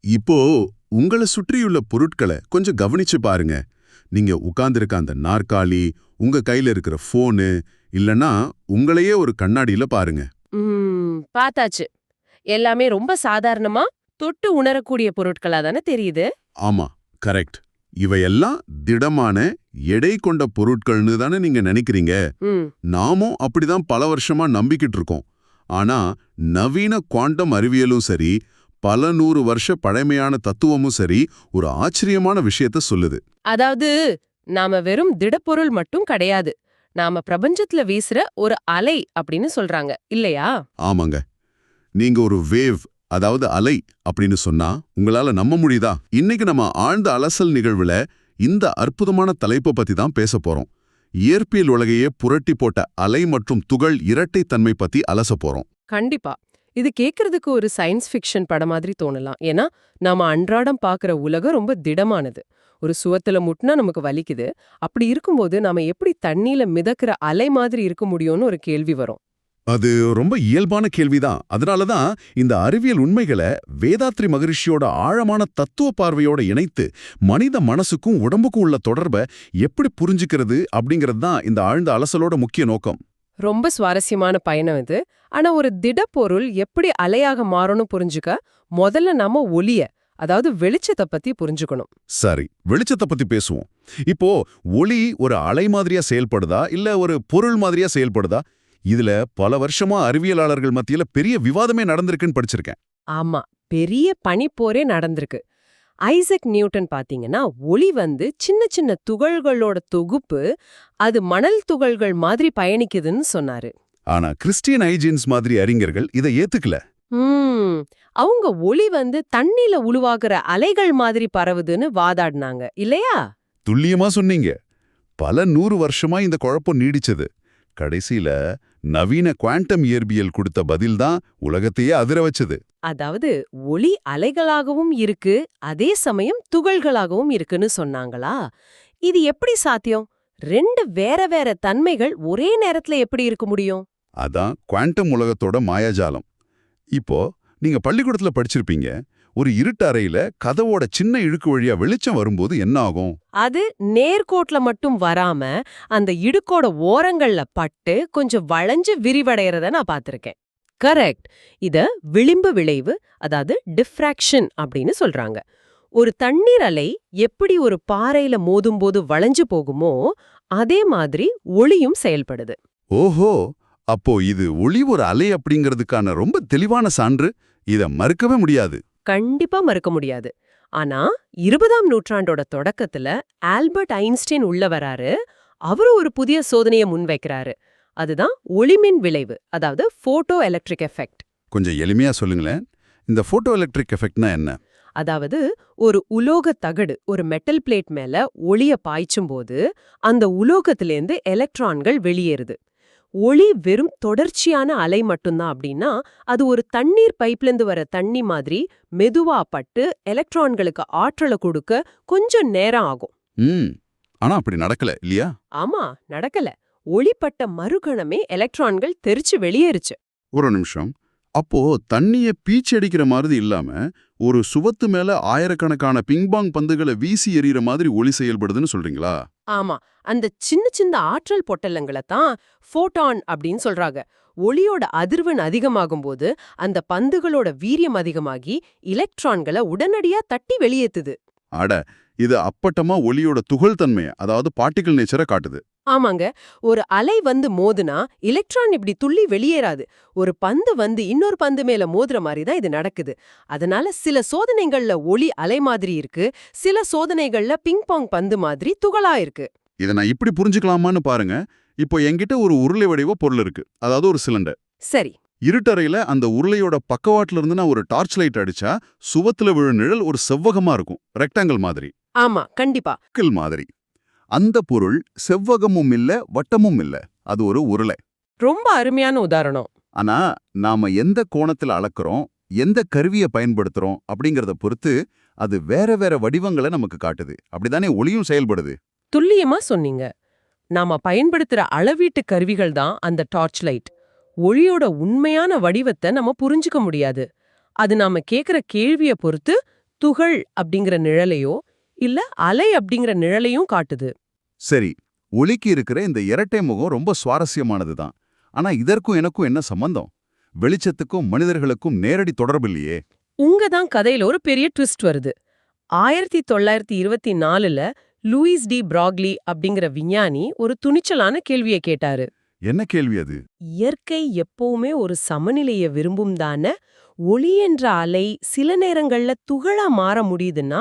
இப்போ உங்கள சுற்றியுள்ள பொருட்களை கொஞ்சம் கவனிச்சு பாருங்க. நீங்க உட்கார்ந்திருக்க அந்த நாற்காலி, உங்க கையில இருக்கிற போனு, இல்லனா உங்களையே ஒரு கண்ணாடியில பாருங்க. பார்த்தாச்சு. எல்லாமே ரொம்ப சாதாரணமா தொட்டு உணரக்கூடிய பொருட்களா தானே தெரியுது. ஆமா, கரெக்ட். இவையெல்லாம் திடமான, எடை கொண்ட பொருட்கள்னு தானே நீங்க நினைக்கிறீங்க. ம் நாமும் அப்படிதான் பல வருஷமா நம்பிக்கிட்டு இருக்கோம். ஆனா நவீன குவாண்டம் அறிவியலும் சரி, பல 100 வருஷ பழமையான தத்துவமும் சரி, ஒரு ஆச்சரியமான விஷயத்த சொல்லுது. அதாவது நாம வெறும் திடப்பொருள் மட்டும் கிடையாது. நாம பிரபஞ்சத்துல வீசுற ஒரு அலை அப்படின்னு சொல்றாங்க இல்லையா? ஆமாங்க. நீங்க ஒரு வேவ், அதாவது அலை அப்படின்னு சொன்னா உங்களால நம்ப முடியுதா? இன்னைக்கு நம்ம ஆழ்ந்த அலசல் நிகழ்வுல இந்த அற்புதமான தலைப்பை பத்தி தான் பேச போறோம். இயற்பியல் உலகையே புரட்டி போட்ட அலை மற்றும் துகள் இரட்டைத்தன்மை பத்தி அலச போறோம். கண்டிப்பா. இது கேக்குறதுக்கு ஒரு சயின்ஸ் ஃபிக்ஷன் படம் மாதிரி தோணலாம். ஏன்னா நாம அன்றாடம் பாக்குற உலகம் ரொம்ப திடமானது. ஒரு சுவத்துல முட்டினா நமக்கு வலிக்குது. அப்படி இருக்கும்போது நாம எப்படி தண்ணியில மிதக்கிற அலை மாதிரி இருக்க முடியும்னு ஒரு கேள்வி வரும். அது ரொம்ப இயல்பான கேள்விதான். அதனாலதான் இந்த அறிவியல் உண்மைகளை வேதாத்ரி மகரிஷியோட ஆழமான தத்துவ பார்வையோட இணைத்து மனித மனசுக்கும் உடம்புக்கும் உள்ள தொடர்பை எப்படி புரிஞ்சுக்கிறது அப்படிங்கிறது தான் இந்த ஆழ்ந்த அலசலோட முக்கிய நோக்கம். ரொம்ப சுவாரஸ்யமான பயணம் இது. ஆனா ஒரு திடப்பொருள் எப்படி அலையாக மாறணும் புரிஞ்சுக்க முதல்ல நாம ஒலிய, அதாவது வெளிச்சத்தை பத்தி புரிஞ்சுக்கணும். சரி, வெளிச்சத்தை பத்தி பேசுவோம். இப்போ ஒளி ஒரு அலை மாதிரியா செயல்படுதா இல்ல ஒரு பொருள் மாதிரியா செயல்படுதா? இதுல பல வருஷமா அறிவியலாளர்கள் மத்தியில பெரிய விவாதமே நடந்திருக்குன்னு படிச்சிருக்கேன். ஆமா, பெரிய பனிப்போரே நடந்திருக்கு. ஐசக் நியூட்டன் பாத்தீங்கன்னா ஒளி சின்ன சின்ன துகள்களோட தொகுப்பு, அது மணல் துகள்கள் மாதிரி பயணிக்குதுன்னு சொன்னாரு. ஆனா கிறிஸ்டியன் ஐஜின்ஸ் மாதிரி அறிஞர்கள் இதை ஏத்துக்கல. ம் அவங்க ஒளி தண்ணில உருவாகுற அலைகள் மாதிரி பரவுதுன்னு வாதாடினாங்க இல்லையா? துல்லியமா சொன்னீங்க. பல 100 வருஷமா இந்த குழப்பம் நீடிச்சது. கடைசியில நவீன குவாண்டம் இயற்பியல் கொடுத்த பதில்தான் உலகத்தையே அதிர வச்சது. அதாவது ஒளி அலைகளாகவும் இருக்கு, அதே சமயம் துகள்களாகவும் இருக்குன்னு சொன்னாங்களா? இது எப்படி சாத்தியம்? ரெண்டு வேற வேற தன்மைகள் ஒரே நேரத்துல எப்படி இருக்க முடியும்? அதான் குவாண்டம் உலகத்தோட மாயாஜாலம். இப்போ நீங்க பள்ளிக்கூடத்துல படிச்சிருப்பீங்க. ஒரு இருட்டு அறையில கதவோட சின்ன இழுக்கு வழியா வெளிச்சம் வரும்போது என்ன ஆகும்? அது நேர்கோட்ல மட்டும் வராம அந்த இடுக்கோட ஓரங்கள்ல பட்டு கொஞ்சம் வளைஞ்சு விரிவடையறத நான் பார்த்திருக்கேன். கரெக்ட். இத விளிம்பு விளைவு, அதாவது டிஃப்ராக்ஷன் அப்படின்னு சொல்றாங்க. ஒரு தண்ணீர் அலை எப்படி ஒரு பாறையில மோதும்போது வளைஞ்சு போகுமோ அதே மாதிரி ஒளியும் செயல்படுது. ஓஹோ, அப்போ இது ஒளி ஒரு அலை அப்படிங்கிறதுக்கான ரொம்ப தெளிவான சான்று. இத மறுக்கவே முடியாது. கண்டிப்பா மறுக்க முடியாது. ஆனா 20ஆம் நூற்றாண்டோட தொடக்கத்துல ஆல்பர்ட் ஐன்ஸ்டைன் உள்ள வராரு. அவரு ஒரு புதிய சோதனைய முன்வைக்கிறாரு. அதுதான் ஒளிமின் விளைவு, அதாவது போட்டோ எலக்ட்ரிக் எஃபெக்ட். கொஞ்சம் எளிமையா சொல்லுங்களேன். இந்த போட்டோ எலக்ட்ரிக் எஃபெக்ட்னா என்ன? அதாவது ஒரு உலோக தகடு ஒரு மெட்டல் பிளேட் மேல ஒளிய பாய்ச்சும் போது அந்த உலோகத்திலேருந்து எலக்ட்ரான்கள் வெளியேறுது. ஒளி வெறும் தொடர்ச்சியான அலை மட்டும்தான் அப்படின்னா, அது ஒரு தண்ணீர் பைப்லேருந்து வர தண்ணி மாதிரி மெதுவா பட்டு எலக்ட்ரான்களுக்கு ஆற்றலை கொடுக்க கொஞ்சம் நேரம் ஆகும். ஆனா அப்படி நடக்கல இல்லையா? ஆமா, நடக்கல. ஒளிப்பட்ட மறுகணமே எலக்ட்ரான்கள் தெரிச்சு வெளியேறுச்சு. ஒரு நிமிஷம். அப்போ தண்ணிய பீச்சடிக்கிற மாதிரி இல்லாம ஒரு சுவத்து மேல ஆயிரக்கணக்கான பிங்பாங் பந்துகளை வீசி எறிகிற மாதிரி ஒளி செயல்படுதுன்னு சொல்றீங்களா? ஆமா, அந்த சின்ன சின்ன ஆற்றல் பொட்டலங்களை தான் ஃபோட்டான் அப்படின்னு சொல்றாங்க. ஒளியோட அதிர்வெண் அதிகமாகும் போது அந்த பந்துகளோட வீரியம் அதிகமாகி எலக்ட்ரான்களை உடனடியா தட்டி வெளியேத்துது. அட, இது அப்பட்டமா ஒளியோட துகள் தன்மையை, அதாவது பார்ட்டிகல் நேச்சரை காட்டுது. ஆமாங்க. ஒரு அலை மோதுனா எலக்ட்ரான் இப்படி துள்ளி வெளியேறாது. ஒரு பந்து இன்னொரு பந்து மேல மோதுற மாதிரி தான் இது நடக்குது. அதனால சில சோதனைகள்ல ஒளி அலை மாதிரி இருக்கு, சில சோதனைகள்ல பிங்பாங் பந்து மாதிரி துகளா இருக்கு. இதை நான் இப்படி புரிஞ்சுக்கலாமான்னு பாருங்க. இப்போ என்கிட்ட ஒரு உருளை வடிவ பொருள் இருக்கு, அதாவது ஒரு சிலிண்டர். சரி. இருட்டறையில அந்த உருளையோட பக்கவாட்டுல இருந்து நான் ஒரு டார்ச் லைட் அடிச்சா சுவத்துல விழு நிழல் ஒரு செவ்வகமா இருக்கும், ரெக்டாங்கிள் மாதிரி. ஆமா, கண்டிப்பா. மாதிரி. அந்த பொருள் செவ்வகமும் இல்ல, வட்டமும் இல்ல, அது ஒரு உருளை. ரொம்ப அருமையான உதாரணம். ஆனா நாம எந்த கோணத்துல அளக்குறோம், எந்த கருவியை பயன்படுத்துறோம் அப்படிங்கறத பொறுத்து அது வேற வேற வடிவங்களை நமக்கு காட்டுது. அப்படிதானே ஒளியும் செயல்படுது. துல்லியமா சொன்னீங்க. நாம பயன்படுத்துற அளவீட்டு கருவிகள் தான் அந்த டார்ச் லைட். ஒளியோட உண்மையான வடிவத்தை நம்ம புரிஞ்சுக்க முடியாது. அது நாம கேக்குற கேள்விய பொறுத்து துகள் அப்படிங்கிற நிழலையோ இல்ல அலை அப்படிங்கிற நிழலையும் காட்டுது. சரி, ஒளிக்கு இருக்கிற இந்த இரட்டை முகம் ரொம்ப சுவாரஸ்யமானதுதான். ஆனா இதற்கும் எனக்கும் என்ன சம்பந்தம்? வெளிச்சத்துக்கும் மனிதர்களுக்கும் நேரடி தொடர்பு இல்லையே. உங்க தான் கதையில ஒரு பெரிய ட்விஸ்ட் வருது. 1924ல லூயிஸ் டி பிராக்லி அப்படிங்கிற விஞ்ஞானி ஒரு துணிச்சலான கேள்வியை கேட்டாரு. என்ன கேள்வி அது? இயற்கை எப்பவுமே ஒரு சமநிலையை விரும்பும் தானே? ஒளி என்ற அலை சில நேரங்கள்ல துகளா மாற முடியுதுன்னா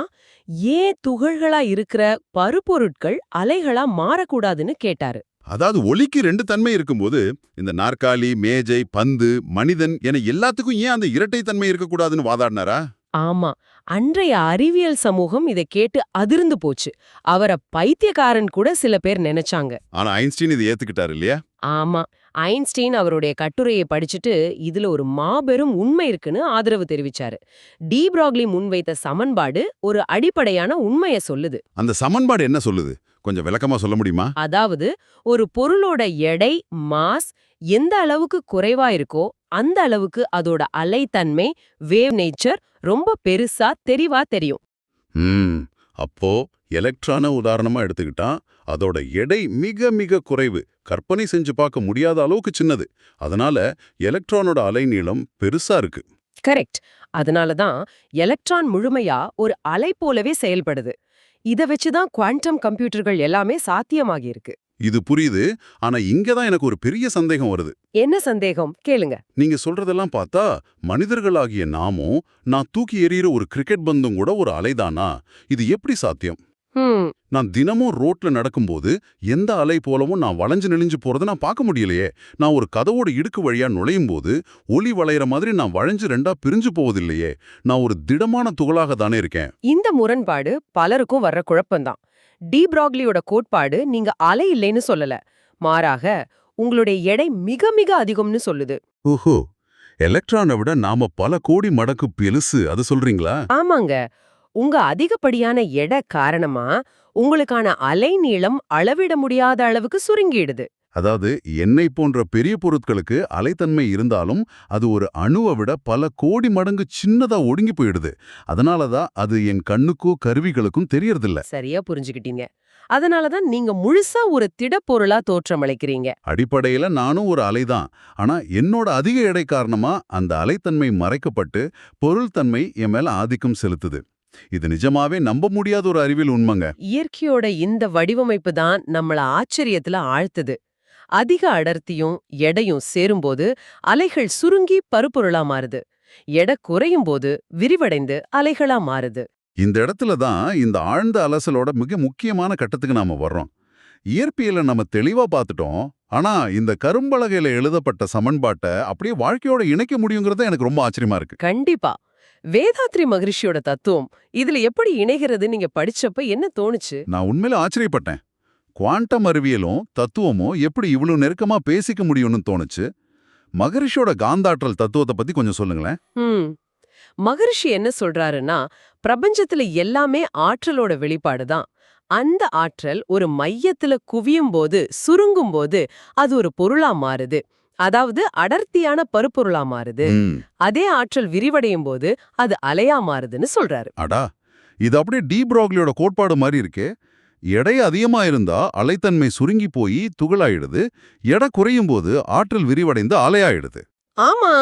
ஏன் துகள்களா இருக்கிற பருப்பொருட்கள் அலைகளா மாறக்கூடாதுன்னு கேட்டாரு. அதாவது ஒளிக்கு ரெண்டு தன்மை இருக்கும்போது இந்த நாற்காலி, மேஜை, பந்து, மனிதன் என எல்லாத்துக்கும் ஏன் அந்த இரட்டை தன்மை இருக்கக்கூடாதுன்னு வாதாடினாரா? ஆமா, அன்றைய அறிவியல் சமூகம் இதை கேட்டு அதிர்ந்து போச்சு. அவரை பைத்தியக்காரன் கூட சில பேர் நினைச்சாங்க. ஆனா ஐன்ஸ்டீன் இதை ஏத்துக்கிட்டாரு இல்லையா? ஆமா, ஐன்ஸ்டீன் அவருடைய கட்டுரையை படிச்சுட்டு இதுல ஒரு மாபெரும் உண்மை இருக்குன்னு ஆதரவு தெரிவிச்சாரு. டி பிராக்லி முன்வைத்த சமன்பாடு ஒரு அடிப்படையான உண்மையை சொல்லுது. அந்த சமன்பாடு என்ன சொல்லுது? கொஞ்சம் விளக்கமா சொல்ல முடியுமா? அதாவது ஒரு பொருளோட எடை, மாஸ் எந்த அளவுக்கு குறைவா இருக்கோ அந்த அளவுக்கு அதோட அலைத்தன்மை, வேவ் நேச்சர் ரொம்ப பெருசா தெரிவா தெரியும். அப்போ எலக்ட்ரான உதாரணமா எடுத்துக்கிட்டா அதோட எடை மிக மிக குறைவு, கற்பனை செஞ்சு பார்க்க முடியாத அளவுக்கு சின்னது. அதனால எலக்ட்ரானோட அலைநீளம் பெருசா இருக்கு. கரெக்ட். அதனாலதான் எலக்ட்ரான் முழுமையா ஒரு அலை போலவே செயல்படுது. இத வச்சுதான் குவாண்டம் கம்ப்யூட்டர்கள் எல்லாமே சாத்தியமாகி இருக்கு. இது புரியுது. ஆனா இங்கதான் எனக்கு ஒரு பெரிய சந்தேகம் வருது. என்ன சந்தேகம்? கேளுங்க. நீங்க சொல்றதெல்லாம் பார்த்தா மனிதர்களாகிய நாமும் நான் தூக்கி எறிகிற ஒரு கிரிக்கெட் பந்தும் கூட ஒரு அலைதானா? இது எப்படி சாத்தியம்? நான் தினமும் ரோட்ல நடக்கும்போது எந்த அலை போலவும் நான் வளைஞ்சு நெளிஞ்சு போறதை நான் பார்க்க முடியலையே. நான் ஒரு கதவோட இடுக்கு வழியா நுழையும் போது ஒளி வளையிற மாதிரி நான் வளைஞ்சு ரெண்டா பிரிஞ்சு போவதில்லையே. நான் ஒரு திடமான துகளாக தானே இருக்கேன். இந்த முரண்பாடு பலருக்கும் வர்ற குழப்பம்தான். டி பிராக்லியோட கோட்பாடு நீங்க அலை இல்லைன்னு சொல்லல, மாறாக உங்களுடைய எடை மிக மிக அதிகம்னு சொல்லுது. ஓஹோ, எலக்ட்ரானை விட நாம பல கோடி மடங்கு பெருசு அது சொல்றீங்களா? ஆமாங்க. உங்க அதிகப்படியான எடை காரணமா உங்களுக்கான அலைநீளம் அளவிட முடியாத அளவுக்கு சுருங்கிடுது. அதாவது எண்ணெய் போன்ற பெரிய பொருட்களுக்கு அலைத்தன்மை இருந்தாலும் அது ஒரு அணுவை விட பல கோடி மடங்கு சின்னதா ஒடுங்கி போயிடுது. அதனாலதான் அது என் கண்ணுக்கும் கருவிகளுக்கும் தெரியறதில்ல. சரியா புரிஞ்சுக்கிட்டீங்க. அதனாலதான் நீங்க முழுசா ஒரு திடப்பொருளா தோற்றமளிக்கிறீங்க. அடிப்படையில நானும் ஒரு அலைதான். ஆனா என்னோட அதிக எடை காரணமா அந்த அலைத்தன்மை மறைக்கப்பட்டு பொருள் தன்மை என் மேல ஆதிக்கம் செலுத்துது. இது நிஜமாவே நம்ப முடியாத ஒரு அறிவியல் உண்மைங்க. இயற்கையோட இந்த வடிவமைப்பு தான் நம்மள ஆச்சரியத்துல ஆழ்த்துது. அதிக அடர்த்தியும் எடையும் சேரும்போது அலைகள் சுருங்கி பருப்பொருளா மாறுது. எடை குறையும் போது விரிவடைந்து அலைகளா மாறுது. இந்த இடத்துல தான் இந்த ஆழ்ந்த அலசலோட மிக முக்கியமான கட்டத்துக்கு நாம வர்றோம். இயற்பியலை நம்ம தெளிவா பார்த்துட்டோம். ஆனா இந்த கரும்பலகையில எழுதப்பட்ட சமன்பாட்டை அப்படியே வாழ்க்கையோட இணைக்க முடியுங்கிறது எனக்கு ரொம்ப ஆச்சரியமா இருக்கு. கண்டிப்பா. வேதாத்ரி மகரிஷியோட தத்துவம் இதுல எப்படி இணைகிறது நீங்க படிச்சப்ப என்ன தோணுச்சு? நான் உண்மையில ஆச்சரியப்பட்டேன். குவாண்டம் அறிவியலும் தத்துவமும் எப்படி இவ்வளவு நெருக்கமா பேசிக்க முடியும்னு தோணுச்சு. மகரிஷியோட காந்தாற்றல் தத்துவத்தை பத்தி கொஞ்சம் சொல்லுங்களேன். மகரிஷி என்ன சொல்றாருன்னா, பிரபஞ்சத்துல எல்லாமே ஆற்றலோட வெளிப்பாடுதான். அந்த ஆற்றல் ஒரு மையத்துல குவியும் போது, சுருங்கும் போது அது ஒரு பொருளா மாறுது. அதாவது அடர்த்தியான பருப்பொருளா மாறுது. அதே ஆற்றல் விரிவடையும் போது அது அலையா மாறுதுன்னு சொல்றாரு. அடா, இது அப்படியே டி பிராக்லியோட கோட்பாடு மாதிரி இருக்கே. எடை அதிகமா இருந்தா அலைத்தன்மை சுருங்கி போய் துகளாயிடுது. எடை குறையும் போது ஆற்றல் விரிவடைந்து அலையாயிடுது. ஆமா,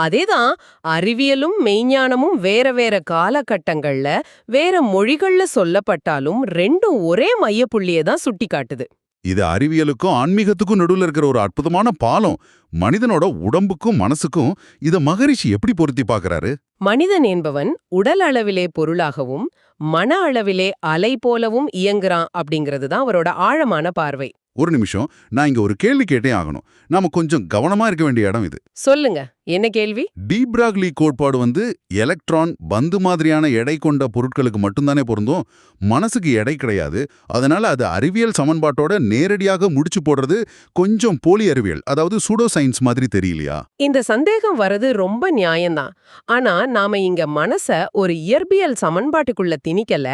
அதேதான். அறிவியலும் மெய்ஞானமும் வேற வேற காலகட்டங்கள்ல வேற மொழிகள்ல சொல்லப்பட்டாலும் ரெண்டும் ஒரே மையப்புள்ளியை தான் சுட்டி காட்டுது. இது அறிவியலுக்கும் ஆன்மீகத்துக்கும் நடுவுல இருக்கிற ஒரு அற்புதமான பாலம். மனிதனோட உடம்புக்கும் மனசுக்கும் இத மகரிஷி எப்படி பொருத்தி பார்க்கறாரு? மனிதன் என்பவன் உடல் அளவிலே பொருளாகவும் மன அளவிலே அலை போலவும் இயங்குறான் அப்படிங்கிறது தான் அவரோட ஆழமான பார்வை. ஒரு நிமிஷம், நான் இங்க ஒரு கேள்வி கேட்டே ஆகணும். நாம கொஞ்சம் கவனமா இருக்க வேண்டிய இடம் இது. சொல்லுங்க, என்ன கேள்வி? டி பிராக்லி கோட்பாடு எலக்ட்ரான், பந்து மாதிரியான எடை கொண்ட பொருட்களுக்கு மட்டும்தானே பொருந்தும். மனசுக்கு எடை கிடையாது. அதனால அது அறிவியல் சமன்பாட்டோட நேரடியாக முடிச்சு போடுறது கொஞ்சம் போலி அறிவியல், அதாவது சூடோ சயின்ஸ் மாதிரி தெரியலையா? இந்த சந்தேகம் வர்றது ரொம்ப நியாயம்தான். ஆனா நாம இங்க மனச ஒரு இயற்பியல் சமன்பாட்டுக்குள்ள திணிக்கல.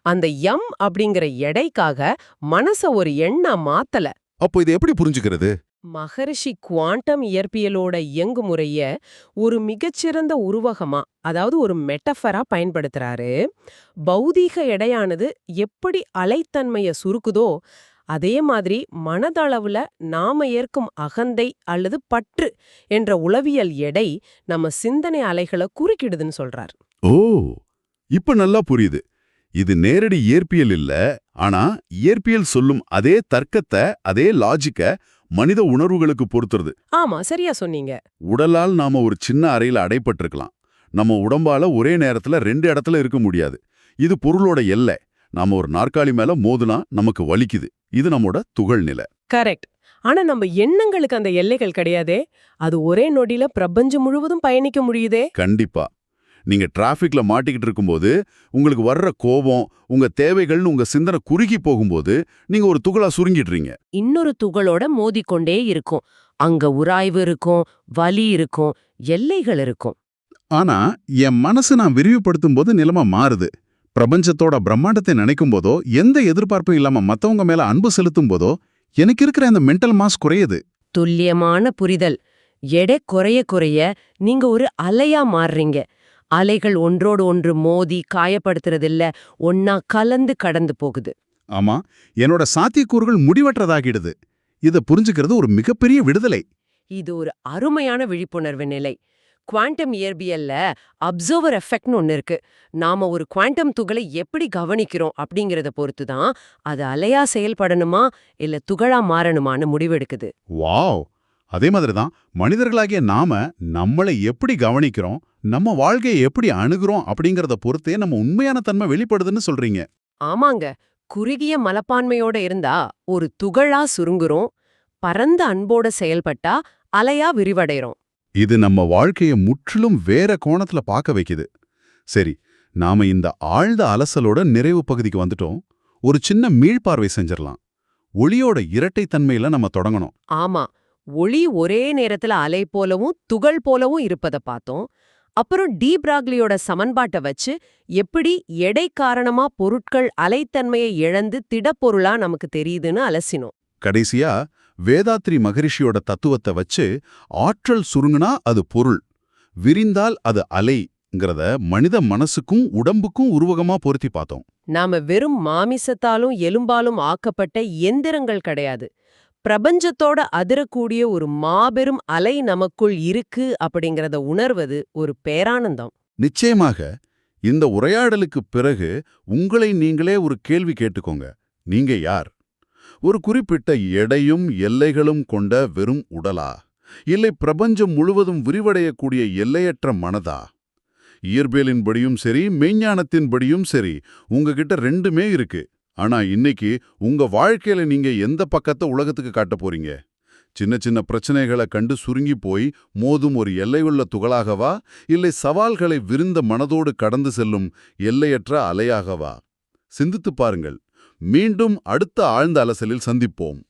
அந்த எம் அப்படிங்கிற எடைக்காக மனச ஒரு எண்ணா மாத்தல. அப்போ இதை எப்படி புரிஞ்சுக்கிறது? மகரிஷி குவாண்டம் இயற்பியலோட இயங்குமுறைய ஒரு மிகச்சிறந்த உருவகமா, அதாவது ஒரு மெட்டஃபரா பயன்படுத்துறாரு. பௌதீக எடையானது எப்படி அலைத்தன்மைய சுருக்குதோ, அதே மாதிரி மனதளவுல நாம ஏற்கும் அகந்தை அல்லது பற்று என்ற உளவியல் எடை நம்ம சிந்தனை அலைகளை குறுக்கிடுதுன்னு சொல்றார். ஓ, இப்ப நல்லா புரியுது. இது நேரடி இயற்பியல் இல்ல, ஆனா இயற்பியல் சொல்லும் அதே தர்க்கத்தை, அதே லாஜிக்க மனித உணர்வுகளுக்கு பொறுத்துறது. ஆமா, சரியா சொன்னீங்க. உடலால் நாம ஒரு சின்ன அறையில அடைப்பட்டிருக்கலாம். நம்ம உடம்பால ஒரே நேரத்துல 2 இடத்துல இருக்க முடியாது. இது பொருளோட எல்லை. நாம ஒரு நாற்காலி மேல மோதுனா நமக்கு வலிக்குது. இது நம்மோட துகள் நிலை. கரெக்ட். ஆனா நம்ம எண்ணங்களுக்கு அந்த எல்லைகள் கிடையாதே. அது ஒரே நொடியில பிரபஞ்சம் முழுவதும் பயணிக்க முடியுதே. கண்டிப்பா. நீங்க டிராஃபிக்ல மாட்டிக்கிட்டு இருக்கும்போது உங்களுக்கு வர்ற கோபம், உங்க தேவைகள்னு உங்க சிந்தனை குறுகி போகும்போது நீங்க ஒரு துகளா சுருங்கிடுறீங்க. இன்னொரு துகளோட மோதிக்கொண்டே இருக்கும். அங்க உராய்வு இருக்கும், வலி இருக்கும், எல்லைகள் இருக்கும். ஆனா என் மனசு நான் விரிவுபடுத்தும் போது நிலைமை மாறுது. பிரபஞ்சத்தோட பிரம்மாண்டத்தை நினைக்கும் போதோ, எந்த எதிர்பார்ப்பும் இல்லாம மத்தவங்க மேல அன்பு செலுத்தும் போதோ எனக்கு இருக்கிற அந்த மென்டல் மாஸ் குறையுது. துல்லியமான புரிதல். எடை குறைய குறைய நீங்க ஒரு அலையா மாறுறீங்க. அலைகள் ஒன்றோடு ஒன்று மோதி காயப்படுத்துறதில்ல, ஒன்னா கலந்து கடந்து போகுது. ஆமா, என்னோட சாத்தியக்கூறுகள் முடிவற்றதாகிடுது. இத புரிஞ்சுக்கிறது ஒரு மிகப்பெரிய விடுதலை. இது ஒரு அருமையான விழிப்புணர்வு நிலை. குவாண்டம் இயற்பியல்ல அப்சர்வர் எஃபெக்ட்னு ஒன்னு இருக்கு. நாம ஒரு குவாண்டம் துகளை எப்படி கவனிக்கிறோம் அப்படிங்கறத பொறுத்து தான் அது அலையா செயல்படணுமா இல்ல துகளா மாறணுமான்னு முடிவெடுக்குது. வாவ்! அதே மாதிரி தான் மனிதர்களாகிய நாம நம்மளை எப்படி கவனிக்கிறோம், நம்ம வாழ்க்கையை எப்படி அணுகுறோம் அப்படிங்கறத பொறுத்தே நம்ம உண்மையான தன்மை வெளிப்படுதுன்னு சொல்றீங்க. ஆமாங்க. குறுகிய மனப்பான்மையோட இருந்தா ஒரு துகளா சுருங்குறோம். பரந்த அன்போட செயல்பட்டா அலையா விரிவடைறோம். இது நம்ம வாழ்க்கையை முற்றிலும் வேற கோணத்துல பார்க்க வைக்குது. சரி, நாம இந்த ஆழ்ந்த அலசலோட நிறைவு பகுதிக்கு வந்துட்டோம். ஒரு சின்ன மீள்பார்வை செஞ்சிடலாம். ஒளியோட இரட்டைத்தன்மையில நம்ம தொடங்கணும். ஆமா, ஒளி ஒரே நேரத்துல அலை போலவும் துகள் போலவும் இருப்பத பார்த்தோம். அப்புறம் டி பிராக்லியோட சமன்பாட்டை வச்சு எப்படி எடை காரணமா பொருட்கள் அலைத்தன்மையை இழந்து திடப்பொருளா நமக்கு தெரியுதுன்னு அலசினோம். கடைசியா வேதாத்ரி மகரிஷியோட தத்துவத்தை வச்சு ஆற்றல் சுருங்குனா அது பொருள், விரிந்தால் அது அலைங்கிறத மனித மனசுக்கும் உடம்புக்கும் உருவகமா பொருத்தி பார்த்தோம். நாம வெறும் மாமிசத்தாலும் எலும்பாலும் ஆக்கப்பட்ட எந்திரங்கள் கிடையாது. பிரபஞ்சத்தோட அதிரக்கூடிய ஒரு மாபெரும் அலை நமக்குள் இருக்கு அப்படிங்கறத உணர்வது ஒரு பேரானந்தம். நிச்சயமாக. இந்த உரையாடலுக்கு பிறகு உங்களை நீங்களே ஒரு கேள்வி கேட்டுக்கோங்க. நீங்க யார்? ஒரு குறிப்பிட்ட எடையும் எல்லைகளும் கொண்ட வெறும் உடலா, இல்லை பிரபஞ்சம் முழுவதும் விரிவடையக்கூடிய எல்லையற்ற மனதா? இயற்பியலின்படியும் சரி, மெய்ஞானத்தின்படியும் சரி, உங்ககிட்ட ரெண்டுமே இருக்கு. ஆனா இன்னைக்கு உங்க வாழ்க்கையில நீங்க எந்த பக்கத்தை உலகத்துக்கு காட்ட போறீங்க? சின்ன சின்ன பிரச்சனைகளை கண்டு சுருங்கி போய் மோதும் ஒரு எல்லையுள்ள துகளாகவா, இல்லை சவால்களை விரிந்த மனதோடு கடந்து செல்லும் எல்லையற்ற அலையாகவா? சிந்தித்துப் பாருங்கள். மீண்டும் அடுத்த ஆழ்ந்த அலசலில் சந்திப்போம்.